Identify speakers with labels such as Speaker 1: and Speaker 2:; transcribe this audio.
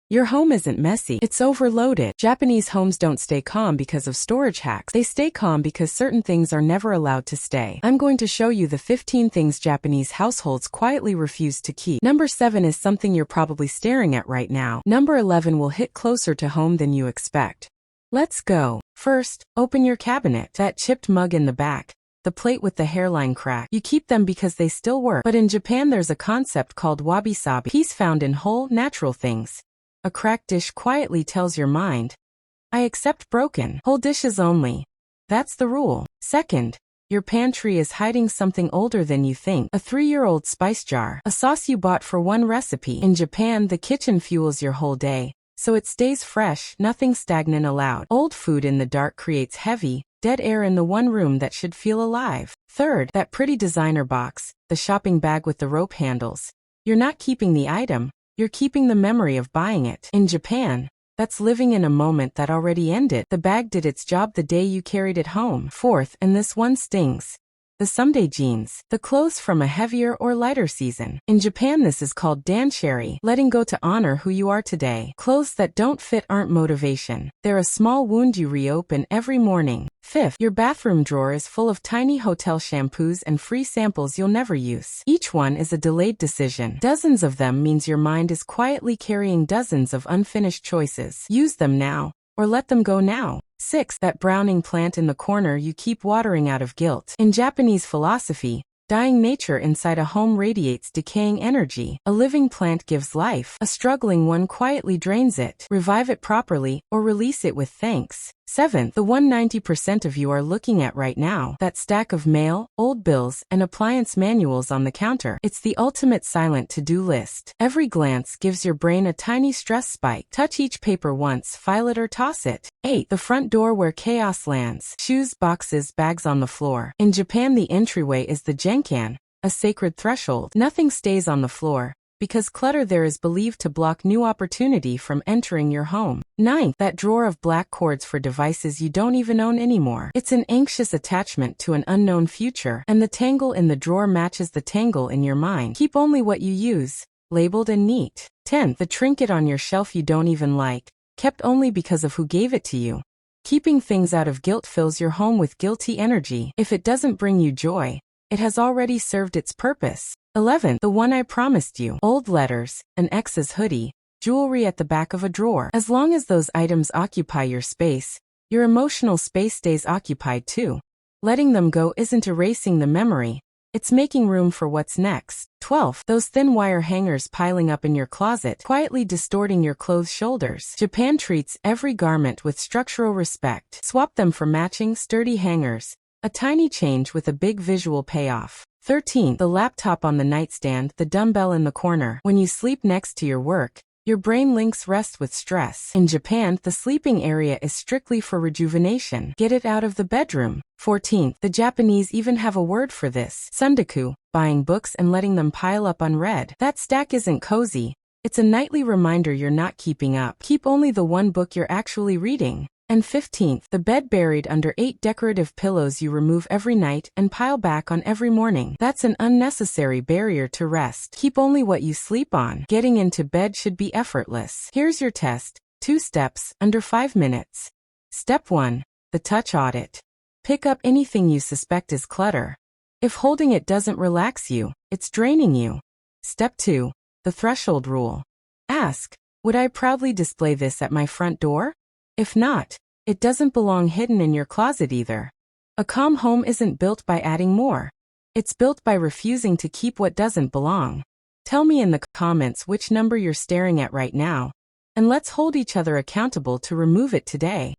Speaker 1: Your home isn't messy, it's overloaded. Japanese homes don't stay calm because of storage hacks. They stay calm because certain things are never allowed to stay. I'm going to show you the 15 things Japanese households quietly refuse to keep. Number 7 is something you're probably staring at right now. Number 11 will hit closer to home than you expect. Let's go. First, open your cabinet. That chipped mug in the back, the plate with the hairline crack. You keep them because they still work. But in Japan there's a concept called wabi-sabi, peace found in whole, natural things. A cracked dish quietly tells your mind, I accept broken, whole dishes only. That's the rule. Second, your pantry is hiding something older than you think. A 3-year-old spice jar, a sauce you bought for one recipe. In Japan, the kitchen fuels your whole day, so it stays fresh, nothing stagnant allowed. Old food in the dark creates heavy, dead air in the one room that should feel alive. Third, that pretty designer box, the shopping bag with the rope handles. You're not keeping the item, you're keeping the memory of buying it. In Japan, that's living in a moment that already ended. The bag did its job the day you carried it home. Fourth, and this one stings, the someday jeans, the clothes from a heavier or lighter season. In Japan this is called danshari, letting go to honor who you are today. Clothes that don't fit aren't motivation. They're a small wound you reopen every morning. Fifth, your bathroom drawer is full of tiny hotel shampoos and free samples you'll never use. Each one is a delayed decision. Dozens of them means your mind is quietly carrying dozens of unfinished choices. Use them now, or let them go now. Sixth, that browning plant in the corner you keep watering out of guilt. In Japanese philosophy, dying nature inside a home radiates decaying energy. A living plant gives life. A struggling one quietly drains it. Revive it properly, or release it with thanks. Seventh, the 190% of you are looking at right now. That stack of mail, old bills, and appliance manuals on the counter. It's the ultimate silent to-do list. Every glance gives your brain a tiny stress spike. Touch each paper once, file it or toss it. 8. The front door where chaos lands. Shoes, boxes, bags on the floor. In Japan the entryway is the genkan, a sacred threshold. Nothing stays on the floor, because clutter there is believed to block new opportunity from entering your home. 9. That drawer of black cords for devices you don't even own anymore. It's an anxious attachment to an unknown future, and the tangle in the drawer matches the tangle in your mind. Keep only what you use, labeled and neat. 10. The trinket on your shelf you don't even like, kept only because of who gave it to you. Keeping things out of guilt fills your home with guilty energy. If it doesn't bring you joy, it has already served its purpose. 11. The one I promised you. Old letters, an ex's hoodie, jewelry at the back of a drawer. As long as those items occupy your space, your emotional space stays occupied too. Letting them go isn't erasing the memory, it's making room for what's next. 12. Those thin wire hangers piling up in your closet, quietly distorting your clothes' shoulders. Japan treats every garment with structural respect. Swap them for matching, sturdy hangers. A tiny change with a big visual payoff. 13. The laptop on the nightstand, the dumbbell in the corner. When you sleep next to your work, your brain links rest with stress. In Japan, the sleeping area is strictly for rejuvenation. Get it out of the bedroom. 14. The Japanese even have a word for this. Sundaku, buying books and letting them pile up unread. That stack isn't cozy. It's a nightly reminder you're not keeping up. Keep only the one book you're actually reading. And 15th, the bed buried under 8 decorative pillows you remove every night and pile back on every morning. That's an unnecessary barrier to rest. Keep only what you sleep on. Getting into bed should be effortless. Here's your test. 2 steps, under 5 minutes. Step 1. The touch audit. Pick up anything you suspect is clutter. If holding it doesn't relax you, it's draining you. Step 2. The threshold rule. Ask, would I proudly display this at my front door? If not, it doesn't belong hidden in your closet either. A calm home isn't built by adding more. It's built by refusing to keep what doesn't belong. Tell me in the comments which number you're staring at right now, and let's hold each other accountable to remove it today.